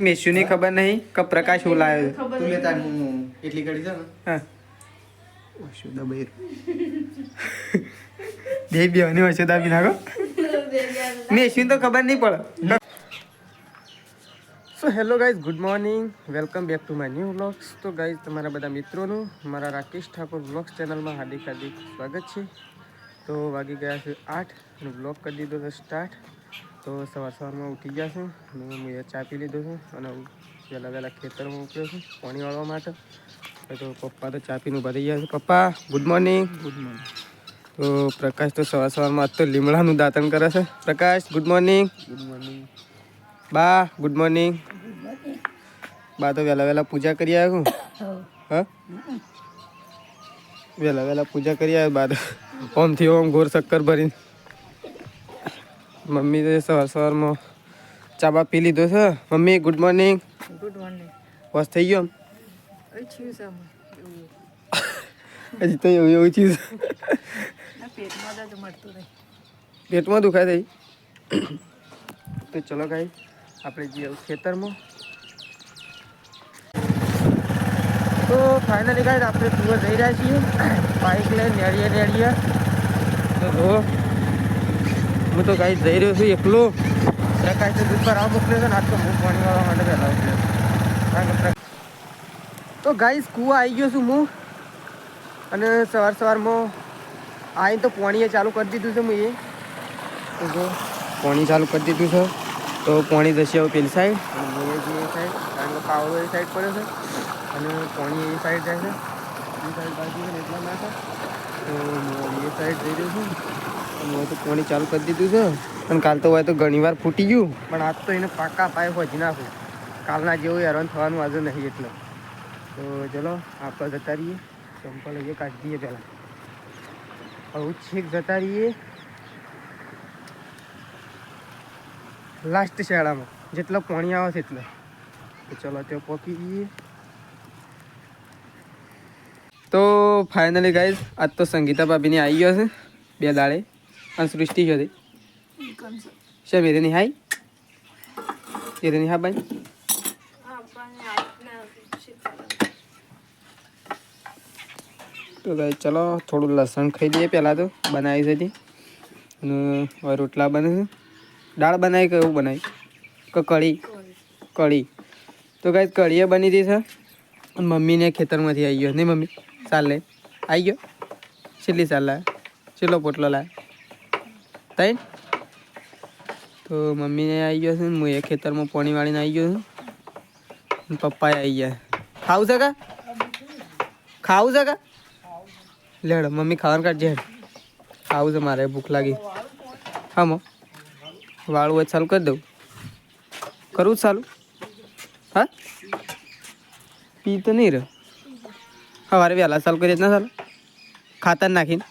મેસ્યુની ખબર નહીં કે પ્રકાશ હું લાવ્યો તું લેતા હું એટલી કરી છે ને હા શું દબાઈ દે બેવાની વચ્ચે દાબી નાખો મેસ્યુની તો ખબર નહીં પડે. So hello guys, good morning, welcome back to my new vlogs. તો ગાઈઝ, તમારા બધા મિત્રોનું મારા રાકેશ ઠાકોર વ્લોગ્સ ચેનલમાં હાર્દિક હાર્દિક સ્વાગત છે. તો વાગી ગયા છે 8 અને વ્લોગ કરી દીધો છે સ્ટાર્ટ. તો સવારમાં ઉઠી ગયા છું અને હું ચા પી લીધો છું અને વહેલા ખેતરમાં ઉતર્યો છું પાણી વાળવા માટે. તો પપ્પા તો ચા પીને ઊભા થઈ ગયા છે. પપ્પા ગુડ મોર્નિંગ. Good morning. તો પ્રકાશ તો સવારમાં આજ તો લીમડાનું દાંતણ કરે છે. પ્રકાશ ગુડ મોર્નિંગ. Good morning. બા ગુડ મોર્નિંગ. બા તો વહેલા પૂજા કરી આવ્યા હું. હા વહેલા પૂજા કરી આવ્યા બા તો ઓમથી ઓમ ગોર શક્કર ભરીને. મમ્મી તો સવારમાં ચા બા પી લીધો છે. Mummy good morning. Good morning. બસ થઈ ગયો હજી તો એવું ચીજ પેટમાં દુખાય થઈ. તો ચલો ગાઈ આપણે જઈએ ખેતરમાં. તો ફાઇનલી ગાઈ આપણે ટુર જઈ રહ્યા છીએ બાઇક લઈને નેળીએ. તો જો હું તો ગાઈ જઈ રહ્યો છું એકલો. પ્રકાશ તો દૂધ પર આવ મોકલ્યો છે ને આજ તો હું પાણી વાળવા માટે પહેલાં ઉઠ્યો. તો ગાઈસ કૂવા આવી ગયો છું હું અને સવારમાં આવીને તો પાણીએ ચાલુ કરી દીધું છે મેં. તો જો પાણી ચાલુ કરી દીધું છે. તો પાણી જશે હવે પેલી સાઈડ અને મેં જે સાઈડ, કારણ કે પાવડો એ સાઈડ પડ્યો છે અને પાણી એ સાઈડ જાય છે. એ સાઈડ બાજુ છે ને એટલા માટે તો હું એ સાઈડ જઈ રહ્યો છું. અને તો પાણી ચાલુ કરી દીધું છે અને કાલ તો હોય તો ઘણીવાર ફૂટી ગયું પણ આજ તો એને પાકા પાય હોજી નાખું. કાલના જેવું હેરાન થવાનું આજે નહીં એટલે. તો ચલો આપણે જતા રહીએ. ચંપલ એ કાઢી દઈએ પહેલાં. હવે છેક જતા રહીએ લાસ્ટ શાળામાં જેટલો પાણી આવે છે એટલે. તો ચલો ત્યાં પહોંચી જઈએ. તો ફાઇનલી ગાઈઝ આજ તો સંગીતા ભાભીની આવી ગયો છે 2 દાડે અને સૃષ્ટિ છે છે મેરેની હાઈ એરેની હા ભાઈ. તો ગાઈ ચલો થોડું લસણ ખાઈ દઈએ પહેલાં તો બનાવી છે અને હવે રોટલા બને છે. દાળ બનાવી કે એવું બનાવી કે કઢી. તો ગાઈ કઢીએ બની હતી છે અને મમ્મીને ખેતરમાંથી આવી ગયો નહીં મમ્મી સાલ લે આવી ગયો. છેલ્લી સાલ લાવે છેલ્લો પોટલો લાવે તઈ. તો મમ્મીને આવી ગયો છે ને હું એ ખેતરમાં પાણી વાળીને આવી ગયો છું. પપ્પાએ આવી ગયા. ખાવું છે કા લેડ મમ્મી ખાવાનું કાઢજે. ખાવું છે મારે ભૂખ લાગી. હા મો વાળું હોય ચાલુ કરી દઉં. કરું ચાલુ. હા પી તો નહીં રહ્યો. સવારે વહેલા ચાલુ કરીએ ના ચાલુ ખાતર નાખીને.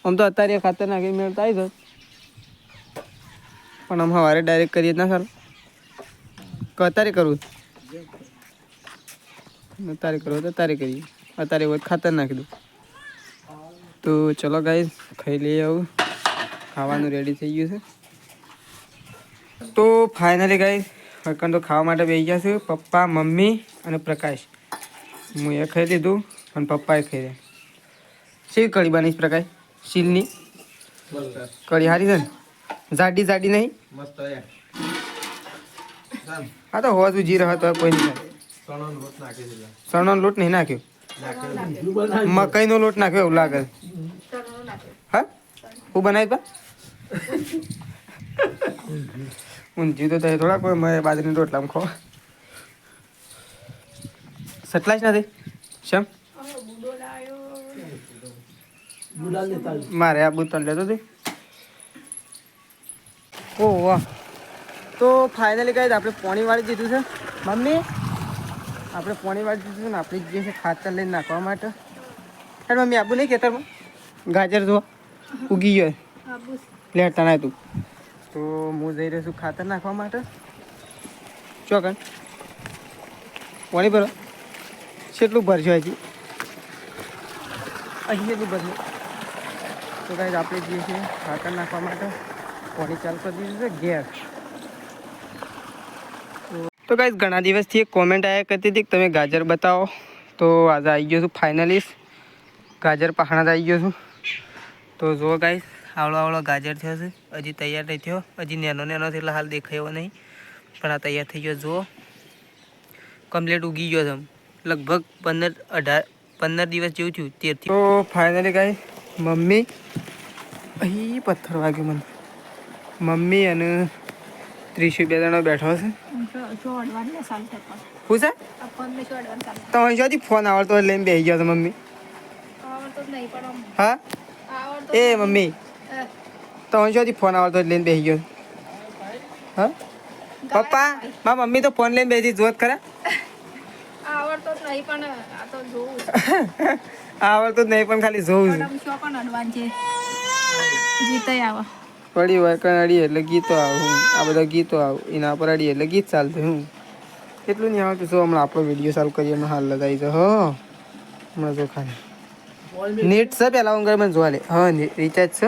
આમ તો અત્યારે ખાતર નાખીને મેળતા આવી જાવ પણ આમ સવારે ડાયરેક્ટ કરીએ ના ચાલુ. અત્યારે કરવું અત્યારે કરવું તો અત્યારે કરીએ. અત્યારે હોય ખાતર નાખી દઉં. તો ચલો ગાઈસ ખાઈ લઈએ. આવું ખાવાનું રેડી થઈ ગયું છે. તો ફાઇનલી ગાઈસ હકન તો ખાવા માટે બેસી ગયા છે પપ્પા મમ્મી અને પ્રકાશ. હું એ ખાઈ લીધું અને પપ્પાએ ખાઈ રહ્યા. શી કઢી બનીશ પ્રકાશ? શીલની કઢી સારી છે ને? જાડી નહીં મસ્ત. હા તો હોવા તું જીરા હતો કોઈ નહીં. ચણાનો લોટ નહીં નાખ્યો. મકાઈનો લોટ નાખ્યો એવું લાગે. હા હું બનાવી પા ઊંધિયું તો થાય થોડા કોઈ મારે બાજરીની રોટલામાં ખો સટલાય જ નથી. શેમ મારે આ બુતલ લેતો હતી. ઓહ વાહ. તો ફાઇનલી કહી આપણે પાણી વાળી દીધું છે મમ્મી. આપણે પાણી વાળી દીધું છે ને આપણે જે છે ખાતર લઈને નાખવા માટે. અરે મમ્મી આબુ નહીં ખેતરમાં ગાજર જો ઉગી ગયો લેતા ના તું. તો હું જઈ રહ્યો છું ખાતર નાખવા માટે. ચોકન પાણી ભરો કેટલું ભરશો હજી કેટલું ભરશું. તો કાંઈ આપણે જઈએ છીએ ખાતર નાખવા માટે. પાણી ચાલુ કરી દીધું છે ગેસ. તો ગાઈસ ઘણા દિવસથી એક કોમેન્ટ આવ્યા કરતી હતી કે તમે ગાજર બતાવો, તો આજે આવી ગયો છું ફાઇનલી ગાજર પહાણા આવી ગયો છું. તો જુઓ ગાઈસ આવડો ગાજર થયો છે, હજી તૈયાર નહીં થયો, હજી નેનો એટલે હાલ દેખાયો નહીં, પણ આ તૈયાર થઈ ગયો. જુઓ કમ્પ્લીટ ઉગી ગયો છે, લગભગ 15 દિવસ જેવું થયું 13 થી. તો ફાઇનલી ગાઈસ મમ્મી અહીં પથ્થર વાગ્યો મને, મમ્મી અને ત્રીસું 2 જણા બેઠો છે. શું છે તો અહીંયાથી ફોન આવડતો હોય લઈને બેસી ગયો છે મમ્મી. હા એ મમ્મી તો અહીંયાથી ફોન આવડતો હોય લઈને બેસી ગયો. હા પપ્પા મારા મમ્મી તો ફોન લઈને બેસી જોત ખરા. આવડતો જ નહીં પણ ખાલી જોવું છે. પડી હોય કણ અડીએ એટલે ગીતો આવું, આ બધા ગીતો આવું, એના પર અડીએ એટલે ગીત ચાલતું. હું એટલું નહીં આવતું. શું હમણાં આપણો વિડીયો ચાલુ કરીએ એમાં હાલ લગાવી દો. હમણાં જો ખાલી નેટ છે પેલા હું મને જોવા લે. હા રિચાર્જ છે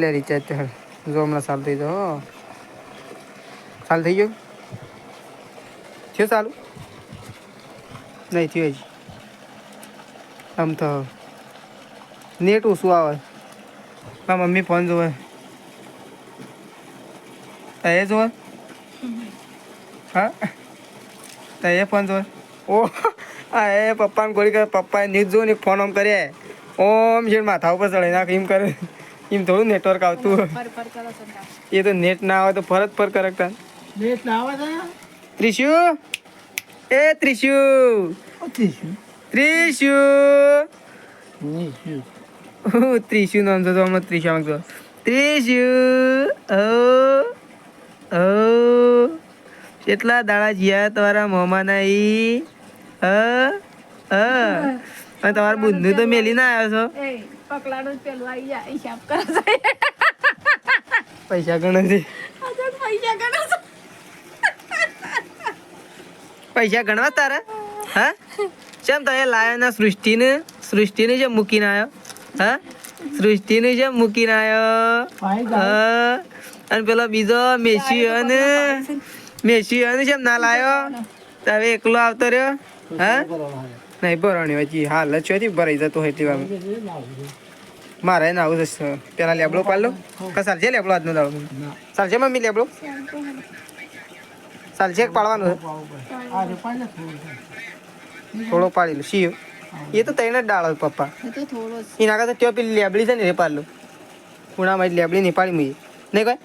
લે રિચાર્જ તો હાલ જો હમણાં ચાલુ થઈ જાઓ. ચાલુ થઈ ગયું થયું ચાલુ નહીં થયું હજી. આમ તો નેટ ઓછું આવે. મારા મમ્મી ફોન જોવે એ જોવે. હા એ ફોન જોવે. ઓ હા એ પપ્પાને ગોળી કરે. પપ્પાએ ન્યૂઝ જોઈને ફોન આમ કરે ઓમ છે માથા ઉપર ચડાવી નાખે એમ કરે. એમ થોડું નેટવર્ક આવતું એ તો નેટ ના આવે તો ફરજ પર કરકતા નેટ ના આવે. ત્રિશુ એ ત્રિશુ ત્રિશુ ત્રિશુ નામ છે તો હમણાં ત્રિશા માંગતો. ત્રિશુ ઓ કેટલા દાડા જ્યાં તમારા મોંમાં નહીં. અને તમારા બુંદુ તો મેલી ના આવ્યો છો. પૈસા ગણે છે. પૈસા ગણવા તારા. હા કેમ તમે લાયો ના સૃષ્ટિને જેમ મૂકીને આવ્યો. હા સૃષ્ટિને જેમ મૂકીને આવ્યો. અને પેલો બીજો મેસી અને જેમ ના લાયો હવે એકલો આવતો રહ્યો. હા નહીં ભરવાની હજી હાલ જ ચોથી ભરાઈ જતો હોય એટલી વાર. મારે ને આવું છે પેલા લેબડો પાડલો ચાલશે. લેબડો આજનો દાડો ચાલશે મમ્મી. લેબડો ચાલશે પાડવાનું થોડો પાડી લો. શિયો એ તો તઈને જ ડાળો પપ્પા એના કરતા ત્યાં પેલી લેબડી છે ને એ પાડ લો. ખૂણામાં લેબડી નહીં પાડી મુઈ નહીં કોઈ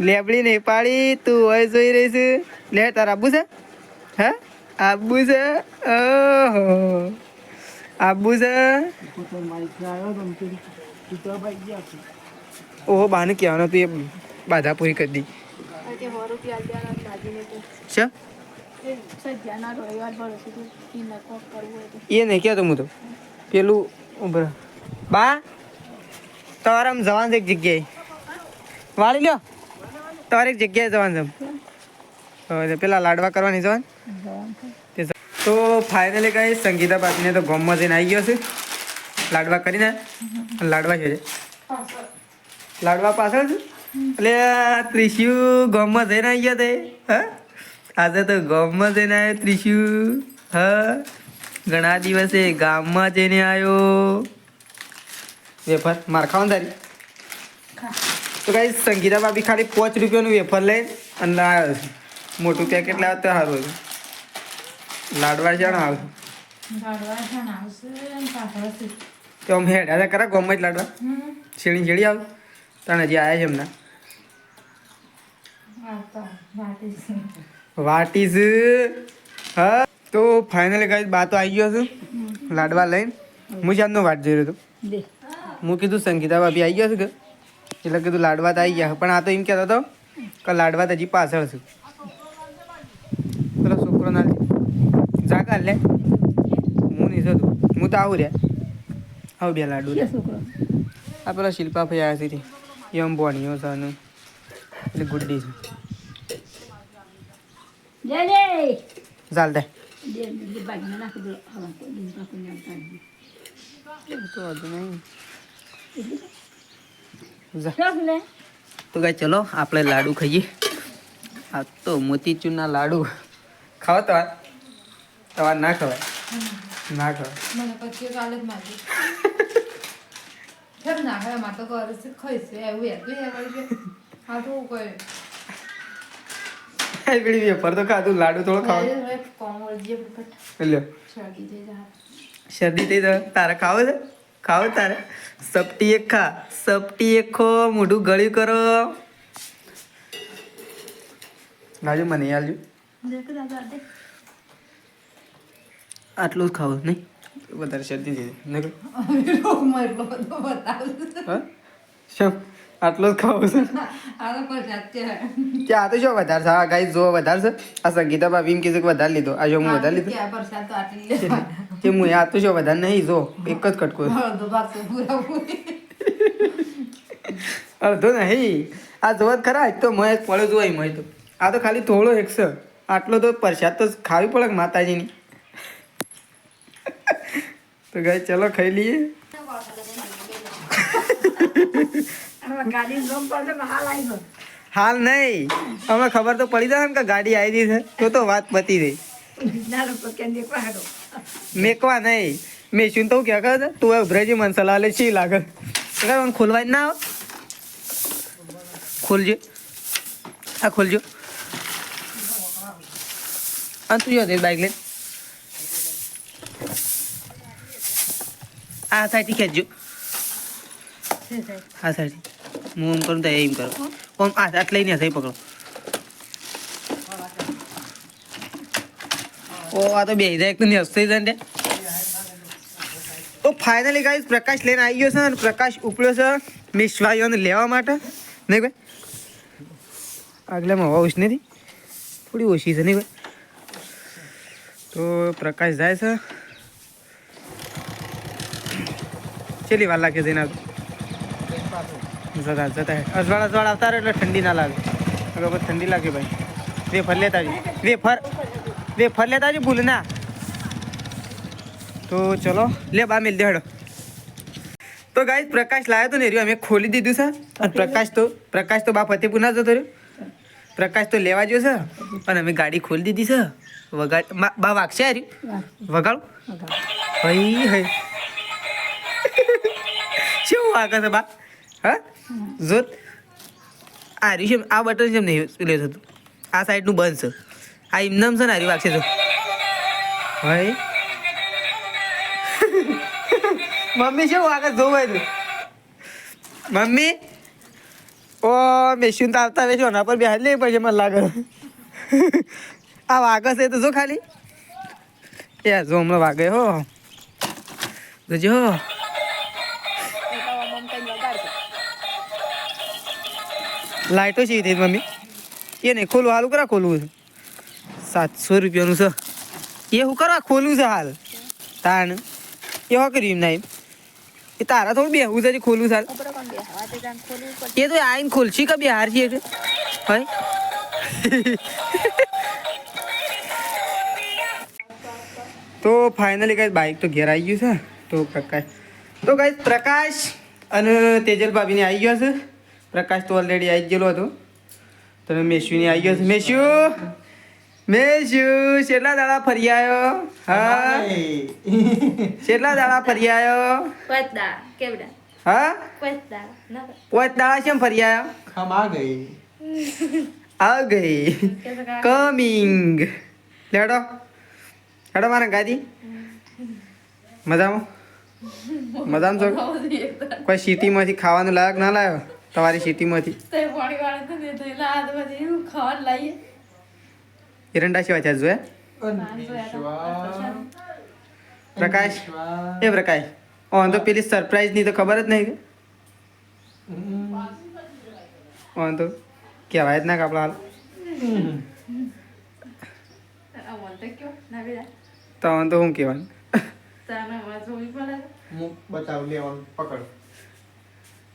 લેબડી નહીં પાડી. તું હોય જોઈ રહી છે. લે તાર આબુ છે. હા આબુ છે. ઓહો આબુ છે. ઓહો બાને કહેવાનો તું એ બાધા પૂરી કરી દી. છે એ નહીં કહેતો હું તો પેલું બા તમારે આમ જવાનું છે એક જગ્યાએ વાળી લ્યો. તમારે એક જગ્યાએ જવાનું છે પેલા લાડવા કરવાની જવાનું. તો ફાઇનલી કઈ સંગીતા બાપીને તો ગામમાં જઈને આવી ગયો છે લાડવા કરીને. લાડવા છે લાડવા પાછળ છે એટલે ત્રિશુ ગામમાં જઈને આવી ગયા તે. હા આજે તો ગામમાં જઈને આવ્યો ત્રિશુ. હા ઘણા દિવસે ગામમાં જઈને આવ્યો. વેફર માર ખાવાનું તારી. તો કઈ સંગીતા બાપી ખાલી 5 રૂપિયાનું વેફર લઈને અને આવ્યો છે. મોટું પેકેટ લાવે તો સારું હતું. લાડવા છે આવે તો આમ હેડા કરા ગામમાં જ લાડવા શેડી શેડી આવે તને હજી આવ્યા છે એમના વાટી છે. હા તો ફાઇનલી કઈ બા તો આવી ગયો છું લાડવા લઈને. હું જાતનો વાટ જોઈ રહ્યો હતો. હું કીધું સંગીતા ભાભી આવી ગયા છે કે એટલે કીધું લાડવા તો આવી ગયા. પણ આ તો એમ કહેતો હતો કે લાડવા તો હજી પાછળ છે. પેલો છોકરો ના જાગા લે હું નહીં જતું. હું તો આવું રહ્યા આવું બે લાડુ આ પેલા શિલ્પા ભાઈ આવ્યા છે એમ ભણીઓ છે અને એટલે ગુડ્ડી છે. ચાલ દે તો હજુ નહીં તો ગાય ચલો આપણે લાડુ ખાઈએ. આ તો મોતીચૂરના લાડુ ખાવા તમારે ના ખવાય ના ખવાય. મને પછી કાલે જ માગી કેમ ના ખાય માં તો કરે છે ખાઈશ એવું હતું એ હા તો કોઈ પેલી વેફર તો ખાધું લાડુ થોડો ખાવા કોમળ જે બટ લ્યો શરદી થઈ જાય શરદી થઈ જાય તારે ખાવો છે ખાવો તારે સપટી એક ખા સપટી એક ખો મોઢું ગળ્યું કરો ગાજુ મને આલજો દેખ દાદા દે આટલું જ ખાવું નહીં વધારે શરદી થઈ જાય રોગ મરલો તો બતાવ હા શું આટલું જ ખાવું છે આ તો પર જાતે કે આ તો શું વધારે છે આ ગાઈ જો વધારે છે આ સંગીતા ભાભી એમ કીધું કે વધારે લીધો આ જો હું વધારે લીધો કે પરસાદ તો આટલી લેવાના કે હું આ તો શું વધારે નહીં જો એક જ કટકો અડધો ભાગ તો પૂરા પૂરી અડધો નહીં આ જોવા જ ખરા તો મેં પડ્યો જોવાય મેં તો આ તો ખાલી થોડો એક છે આટલો તો પ્રસાદ તો ખાવી પડે કે માતાજીની તો ગાઈ ચલો ખાઈ લઈએ ગાડી જોમ પડે હાલ આવી હાલ નહીં હમણાં ખબર તો પડી જાય ને કે ગાડી આવી ગઈ છે તો વાત પતી ગઈ ના લોકો કેમ દેખવા હેડો મેકવા નહીં મેં શું તો ક્યાં કહે તું ઉભરેજી મન સલાહ લે શી લાગે ખોલવા જ ના આવે ખોલજો આ ખોલજો આ તું જો બાઈક લે આ સાઈડથી ખેંચજો આ સાઈડ હું એમ કરું તો એમ કરો ઓમ આ હાથ લઈને થઈ પકડો ઓ આ તો બે જાય એક તો ન્યસ્ત થઈ જાય ને તો ફાઇનલી ગાઈસ પ્રકાશ લઈને આવી ગયો છે અને પ્રકાશ ઉપડ્યો છે મિસવાઈઓને લેવા માટે નહીં ભાઈ આગલામાં હવા ઓછી નથી થોડી ઓછી છે નહીં ભાઈ તો પ્રકાશ જાય છે ચેલી વાર લાગે જઈને જતા જતા અજવાળ આવતા રહે એટલે ઠંડી ના લાગે અગર ઠંડી લાગે ભાઈ વેફર લેતા જ વેફર લેતા જ ભૂલ ના તો ચલો લે બા મિલ દે હેડો તો ગાઈસ પ્રકાશ લાવ્યો તો ને રહ્યો અમે ખોલી દીધું છે અને પ્રકાશ તો બા ફતેપુર ના જતો રહ્યો પ્રકાશ તો લેવા ગયો છે અને અમે ગાડી ખોલી દીધી છે વગાડ બા વાગશે હાર્યું વગાડું ભાઈ હઈ શું વાગે છે બા હા જોત આ રહ્યું છે આ બટન છે નહીં લે થતું આ સાઈડનું બંધ છે આ ઇમનામ છે ને હારી વાગશે તો ભાઈ મમ્મી શું વાગે જોવાય તું મમ્મી ઓ મેશું તો આવતા વેચો ના પર બેહાડ લે પછી મને લાગે આ વાગે છે તો જો ખાલી એ જો હમણાં વાગે હો જોજો લાઈટો છે થઈ મમ્મી એ નહીં ખોલવું હાલું કરા ખોલવું છે 700 રૂપિયાનું છે એ શું કરવા ખોલવું છે હાલ તાણ એ હો કર્યું ના એ તારા થોડું બેહવું છે ખોલવું છે હાલ એ તો આઈને ખોલશી કે બિહાર છે એટલે ભાઈ તો ફાઇનલી ગાઈસ બાઇક તો ઘેર આવી ગયું છે તો પ્રકાશ અને તેજલ ભાભીને આવી ગયો છે પ્રકાશ તો ઓલરેડી આવી ગયેલો હતો તો મેશુની આવી ગયો છે મેશુ કેટલા દાડા ફરી આવ્યો હા કેટલા દાડા ફરી આવ્યો હા પોચ દાડા કેમ ફરી આવ્યો हम आ गए આ ગઈ કમિંગ લેડો હેડો મારા ગાડી મજામાં છો કોઈ સિટીમાંથી ખાવાનું લાયક ના લાવ્યો તમારી સિટીમાંથી એરંડા સિવાય ત્યાં જોયા પ્રકાશ એ પ્રકાશ ઓન તો પેલી સરપ્રાઈઝ ની તો ખબર જ નહીં ઓન તો કહેવાય જ ના કે આપણા હાલ તો ઓન તો શું કહેવાનું बताओ ले और पकड़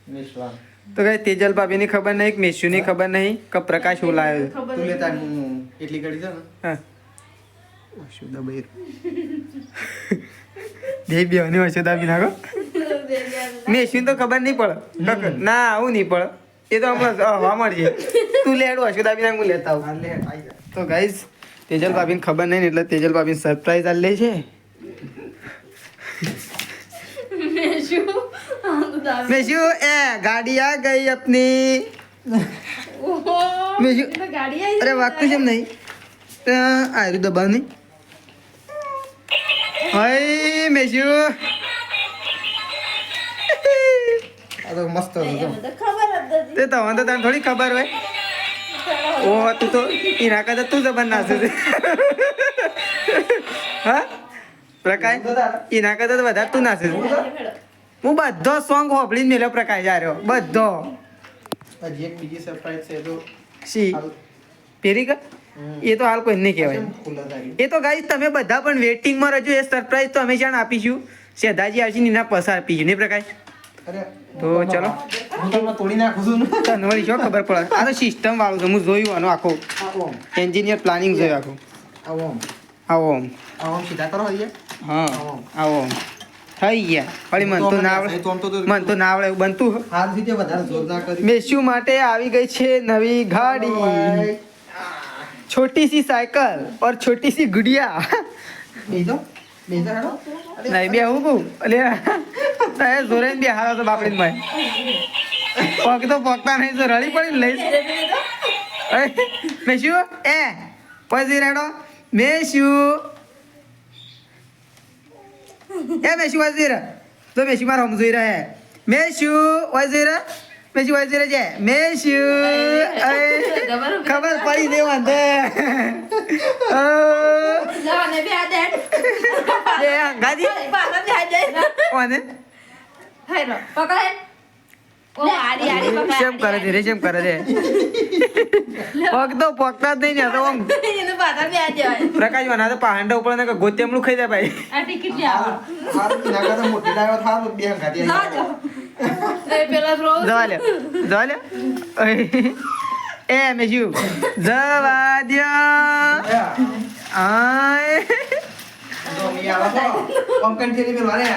निश्वान તો કઈ તેજલ ભાભીની ખબર નહીં કે મેશુની ખબર નહીં કે પ્રકાશ હું લાવ્યો तू लेता हूँ इडली कड़ी था ना હા શુદ્ધ બૈર બે બેવાની વચ્ચે દાબી નાખો મેશુને તો ખબર નહીં પડે ના આવું નહીં પડે એ તો હમણાં હવા મળશે તું લેડો હશે દાબી હું લેતા આવું હાલ લે આઈ જા. તો ગાઈઝ તેજલ ભાભીને ખબર નહીં ને એટલે તેજલ ભાભીને સરપ્રાઈઝ આ લે છે મેં શું મેં શું એ ગાડી આ ગઈ अपनी ઓહો મેં શું તો ગાડી આવી અરે વાગતું કેમ નહીં આયરું દબાવ નહીં હાય મેં શું આ તો મસ્ત હતો જો. તો ખબર જ નથી તે તમને તો તને થોડી ખબર હોય ઓ તું તો એના કરતા તું જબર નાસે છે હા પ્રકાશ એના કરતા તો વધારે તું નાસે છે હું બધો સોંગ હોભળીને મેલ્યો પ્રકાશ આવ્યો બધો હજી એક બીજી સરપ્રાઈઝ છે તો સી હાલ. પેરી કા એ તો હાલ કોઈ નહીં કહેવાય કેમ ખુલ્લા થાય? એ તો ગાઈસ તમે બધા પણ વેટિંગમાં રહેજો એ સરપ્રાઈઝ તો હંમેશા આપીશું સેધાજી આવશે ને એના પસાર આપીશું નહીં પ્રકાશ અરે તો ચલો હું તમને તોડી નાખું છું ને. તને વળી શું ખબર પડે આ તો સિસ્ટમ વાળું છે હું જોયું આનો આખો આવો આમ. એન્જિનિયર પ્લાનિંગ જોયું આખું આવો આમ. આવો આમ આવો આમ સીધા કરો હૈયે. હા આવો આમ થઈ ગયા વળી મન તો ના આવડે મન તો ના આવડે એવું બનતું હાથ રીતે વધારે જોર ના કરી. મેસ્યુ માટે આવી ગઈ છે નવી ગાડી छोटी सी साइकिल और छोटी सी गुड़िया બેસો બેસો હેડો. નહીં બે હું કહું અલે જોરે બે હારો તો બાપડી માં પગ તો પગતા નહીં તો રડી પડી લઈ મેસ્યુ એ પછી રેડો મેસ્યુ એ મેસ્યુ વજીર તો મેસ્યુ મારો હમ જોઈ રહે મેસ્યુ વજીર મેસ્યુ વજીર છે મેસ્યુ ખબર પડી દે વાંધે લાને બે આ દે એ ગાદી પાછા બે આ દે કોને હેલો પકડ ઓ આડી આડી પકડ શેમ કરે છે રે શેમ કરે છે પગ તો પગતા જ નહીં ને તો આમ એને પાછા બે આ દે પ્રકાશ વના તો પહાંડા ઉપર ને ગોત્યમલું ખાઈ જાય ભાઈ આ ટિકિટ લે આવો હાથ ના કરતા મોટી ડાયો થાવ તો બે હંગાતી ના આવી. જો એ પેલા રો જવા લે એ મેસ્યુ જવા દ્યો આય જો મી આવો તો પંકન થેલી મેં વારે.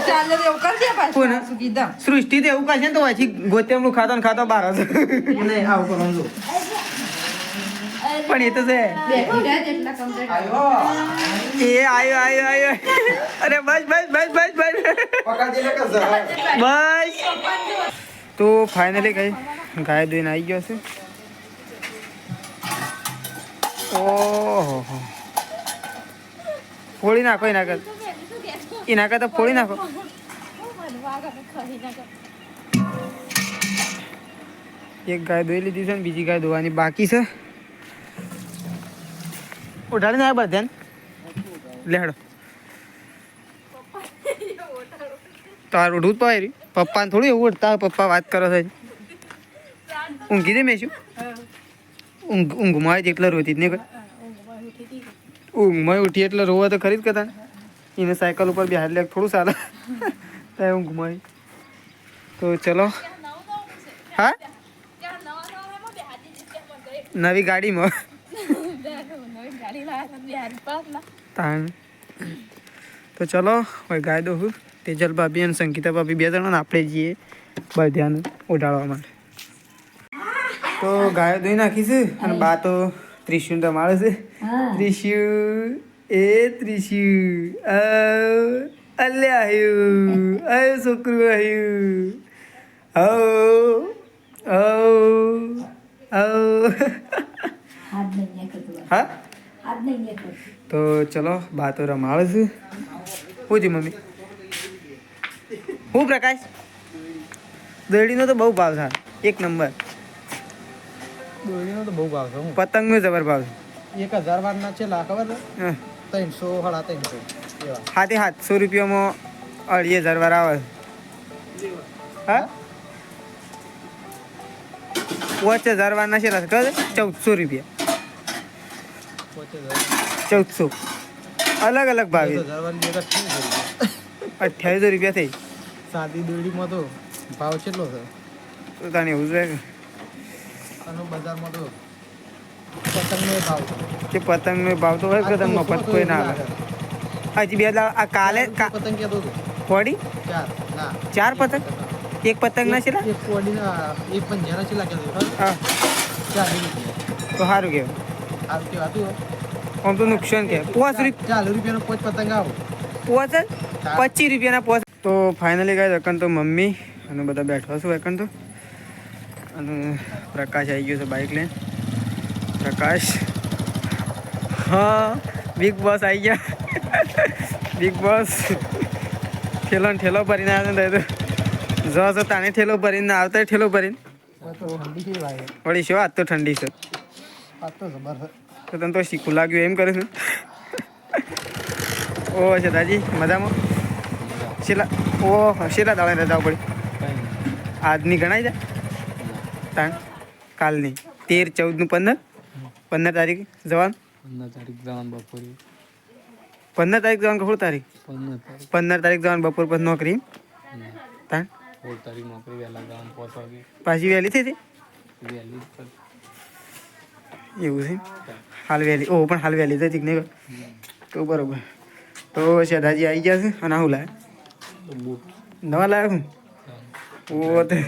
ચાલે એવું કરજે કોને? પાછું શું કીધું સૃષ્ટિ તો એવું કહે છે ને તો પછી ગોત્યમલું ખાતો ને ખાતો બહાર હશે નહીં આવું કરો જો. પણ એ તો છે બેઠી રહે જેટલા કમ્પ્લીટ આવ્યો. એ આયો અરે બસ બસ બસ બસ બસ પકડી લે કે જરા. બસ તો ફાઇનલી ગઈ ગાય દોઈને આવી ગયો છે ઓહો ફોડી નાખો એના કરતા ફોડી નાખો એક ગાય દોઈ લીધી છે ને બીજી ગાય દોવાની બાકી છે ઉઠાડીને આવ્યા બધા લેહડો તાર ઉઠવું જ પાય પપ્પાને થોડું એવું ઉઠતા હોય પપ્પા વાત કરો છે ઊંઘી દે મેં શું ઊંઘમાં જ એટલે રોતી જ નહીં કોઈ ઊંઘમાં ઉઠી એટલે રોવા તો ખરી જ કરતા એને સાયકલ ઉપર બેહાડ લે થોડું ચાલે ત્યાં ઊંઘમાં તો ચલો હા નવી ગાડીમાં તાણ તો ચલો હવે ગાય દો હું તેજલ ભાભી અને સંગીતા ભાભી બે જણા ને આપણે જઈએ બધાને ઉડાડવા માટે તો ગાયો ધોઈ નાખી છે અને બા તો ત્રિશુન રમાડે છે ત્રિશુ એ ત્રિશુ અલે આવ્યું અરે છોકરું આવ્યું હા તો ચલો બા તો રમાડે છે શું છે મમ્મી હું પ્રકાશ દોડીનો તો બહુ ભાવ થાય એક નંબર દોરીનો તો બહુ ભાવ છે. પતંગનો જબર ભાવ 1000 વારના છે લા ખબર છે? છે 300 350 એવા. હાથે 700 રૂપિયામાં 2,500 વાર આવે હા 5000 વારના છે ખબર 1400 રૂપિયા 1400 અલગ અલગ ભાવ 1000 વારની જગ્યા 2800 રૂપિયા થઈ સાદી દોરીમાં તો ભાવ કેટલો છે તો તને એવું છે અને બજારમાં તો પતંગનો ભાવ છે. કે પતંગનો ભાવ તો હોય કે તમે મફત કોઈ ના આવે હજી બે આ કાલે પતંગ કહેતો હતો થોડી 4 ના 4 પતંગ એક પતંગ ના છેલા એક કોડીના એક પણ જેના છે લાગ્યા હા 40 રૂપિયા તો સારું કહેવાય આ કેવા હતું આમ તો નુકસાન કે 5 રૂપિયા 40 રૂપિયાનો પોચ પતંગ આવો 25 રૂપિયાના 5 તો ફાઇનલી ગાઈસ અકન તો મમ્મી અને બધા બેઠા છું અકન તો અને પ્રકાશ આવી ગયો છે બાઇક લઈને પ્રકાશ હા બિગ બોસ આવી ગયા બિગ બોસ ઠેલો ભરીને આવે ને તો જો તાને ઠેલો ભરીને આવતા ઠેલો ભરીને ઠંડી છે ભાઈ વળી શું આજ તો ઠંડી છે આ તો જબરદસ્ત તો તને તો શીખું લાગ્યું એમ કરે છે ઓ છે દાદી મજામાં શેલા શેલા દાડા રજાઓ પડી આજની ગણાય છે તાણ કાલની 13, 14, 15 તારીખ જવાનું 15 તારીખ જવાનું બપોરે 15 તારીખ જવાનું કે 16 તારીખ 15 તારીખ જવાનું બપોર પછી નોકરી તાણ 16 તારીખ નોકરી વહેલા જવાનું 5 વાગે પાછી વહેલી થઈ હતી વહેલી એવું છે હાલ વહેલી પણ હાલ વહેલી થઈ નહીં તો બરોબર તો શેઠાજી આવી ગયા છે અને આવું લાવે નવા લાવ્યો હું ઓ તે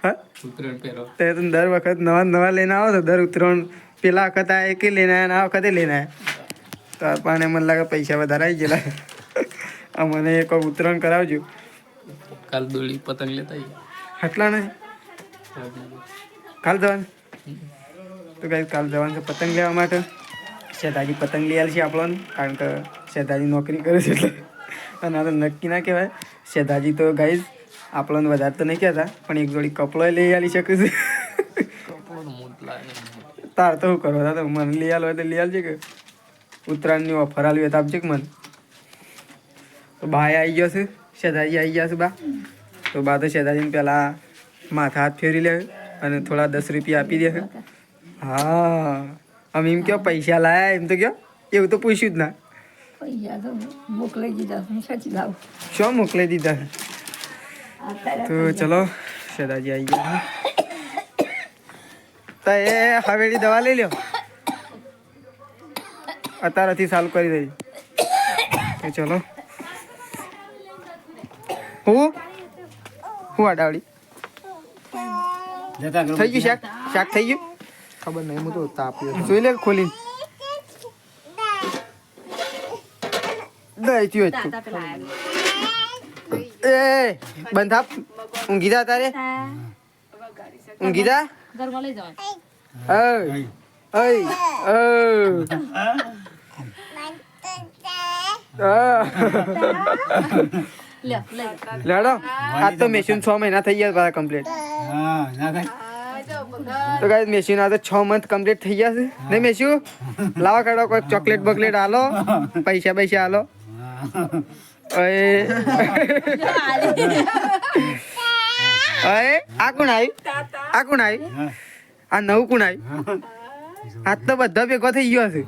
હા ઉત્તરાયણ પહેરો તે તું દર વખત નવા લઈને આવો તો દર ઉત્તરાયણ પેલા વખત આ એક લઈને આવ્યા આ વખતે લઈને આવ્યા તો આપણને મને લાગે પૈસા વધારે આવી ગયેલા આ મને એક ઉત્તરાયણ કરાવજો કાલ દોડી પતંગ લેતા આટલા નહીં કાલ જવાનું તો કઈ કાલ જવાનું છે પતંગ લેવા માટે શેઠાજી પતંગ લઈ આવેલ છે આપણને કારણ કે શેઠાજી નોકરી કરે છે એટલે અને આ તો નક્કી ના કહેવાય શેઠાજી તો ગાઈઝ આપણને વધારે તો નહીં કહેતા પણ એક જોડી કપડો લઈ આલી શકે છે તાર તો શું કરવા તો મને લઈ આલો હોય તો લઈ આલજે કે ઉત્તરાયણની ઓફર આલી હોય તો આપજે કે મને તો બાય આવી ગયો છે શેઠાજી આવી ગયા છે બા તો બા તો શેઠાજીને પહેલાં માથા હાથ ફેરી લે અને થોડા 10 રૂપિયા આપી દે હા આમ એમ કહો પૈસા લાયા એમ તો કહો એવું તો પૂછ્યું જ ના પૈસા તો મોકલાઈ દીધા હું સાચી લાવું શું મોકલી દીધા તો ચલો શેઠાજી આવી ગયા તો એ હવેલી દવા લઈ લ્યો અત્યારેથી ચાલુ કરી દઈ તો ચલો હું આડાવડી થઈ ગયું શાક થઈ ગયું ખબર નહીં હું તો તાપ્યો જોઈ લે ખોલી દઈ થયું એ બંધ થાપ ઊંઘી જા તારે ઊંઘી જા ઘરમાં લઈ જવાનું લેડો આજ તો મેશિન 6 મહિના થઈ ગયા બધા કમ્પ્લીટ તો ગાઈસ મેશિન આ તો 6 મંથ કમ્પ્લીટ થઈ ગયા છે નહીં મેશિન લાવા કાઢો કોઈ ચોકલેટ બકલેટ આલો પૈસા આલો આ કોણ આવ્યું આ નવું કોણ આવ્યું આજ તો બધા ભેગો થઈ ગયો હશે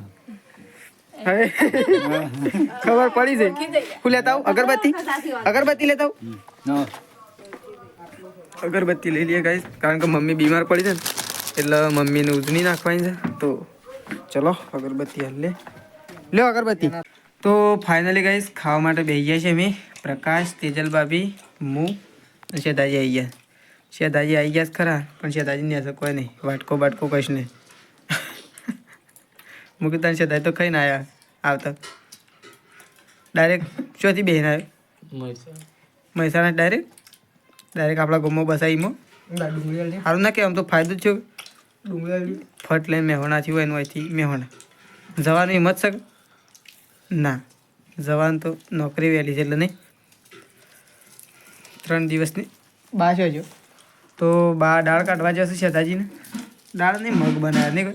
ખબર પડી છે હું લેતા આવું અગરબત્તી લેતા આવું અગરબત્તી લઈ લઈએ ગાઈસ કારણ કે મમ્મી બીમાર પડી છે ને એટલે મમ્મીને ઉજની નાખવાની છે તો ચલો અગરબત્તી હાલ લ્યો અગરબત્તી તો ફાઇનલી ગાઈસ ખાવા માટે બેસી ગયા છે અમે પ્રકાશ તેજલ ભાભી હું શેઠાજી આવી ગયા શેઠાજી આવી ગયા ખરા પણ શેઠાજી નહીં હશે કોઈ નહીં વાટકો કશ નહીં મૂકી તને શેઠાજી તો ખાઈને આવ્યા આવતા ડાયરેક્ટ ચોથી બહેન આવ્યો મહેસાણા ડાયરેક્ટ આપણા ગામમાં બસાઈમાં સારું ના કે આમ તો ફાયદો જ છે ફટ લઈને મહેવાણાથી હોય એનું અહીંથી મહેવાણા જવાનું હિંમત શકે ના જવાનું તો નોકરી વહેલી છે એટલે નહીં 3 દિવસની બા છે જો તો બા દાળ કાઢવા જશે શેઠાજીને દાળ નહીં મગ બનાવ્યા નહીં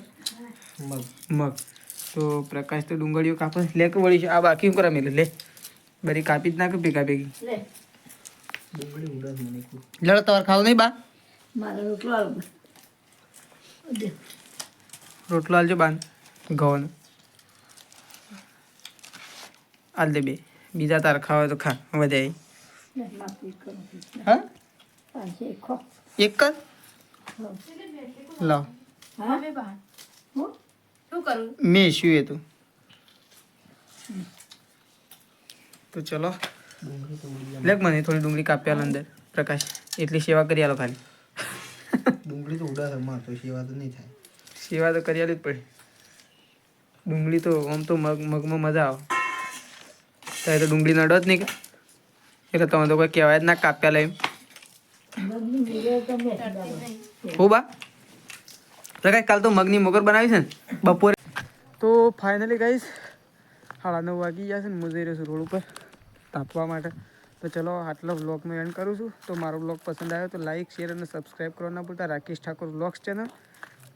મગ તો પ્રકાશ તો ડુંગળીઓ કાપે લે કે વળી આ બાકી શું કરા મેલે લે બરી કાપી જ નાખે ભેગા ભેગી લડો તમારે ખાવું નહીં બા રોટલો આલજો બાન ઘઉંનો આલ દે બે બીજા તાર ખાવા તો ખા વધે હા એક જ લાવ મેં શું એ તો ચલો લેખ મને થોડી ડુંગળી કાપ્યા અંદર પ્રકાશ એટલી સેવા કરી આલો ખાલી. ડુંગળી તો ઉડા માં તો સેવા તો નહીં થાય. સેવા તો કરી આલવી જ પડે. ડુંગળી તો આમ તો મગમાં મજા આવે. ત્યારે તો ડુંગળી નડો જ નહીં કે એટલે તમે તો કોઈ કહેવાય જ ના કાપ્યા લઈ હું બા તો કાંઈ કાલ તો મગની મોગર બનાવી છે ને બપોરે. તો ફાઇનલી ગાઈસ 9:30 વાગી ગયા છે ને હું જઈ રહ્યો છું રોડ ઉપર તાપવા માટે. તો ચલો આટલો વ્લોગમાં એન્ડ કરું છું. તો મારો વ્લોગ પસંદ આવ્યો તો લાઇક શેર અને સબસ્ક્રાઈબ કરવા ના ભૂલતા. Rakesh Thakor vlogs channel.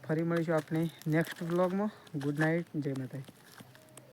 ફરી મળીશું આપણે નેક્સ્ટ વ્લોગમાં. ગુડ નાઇટ, જય માતાજી.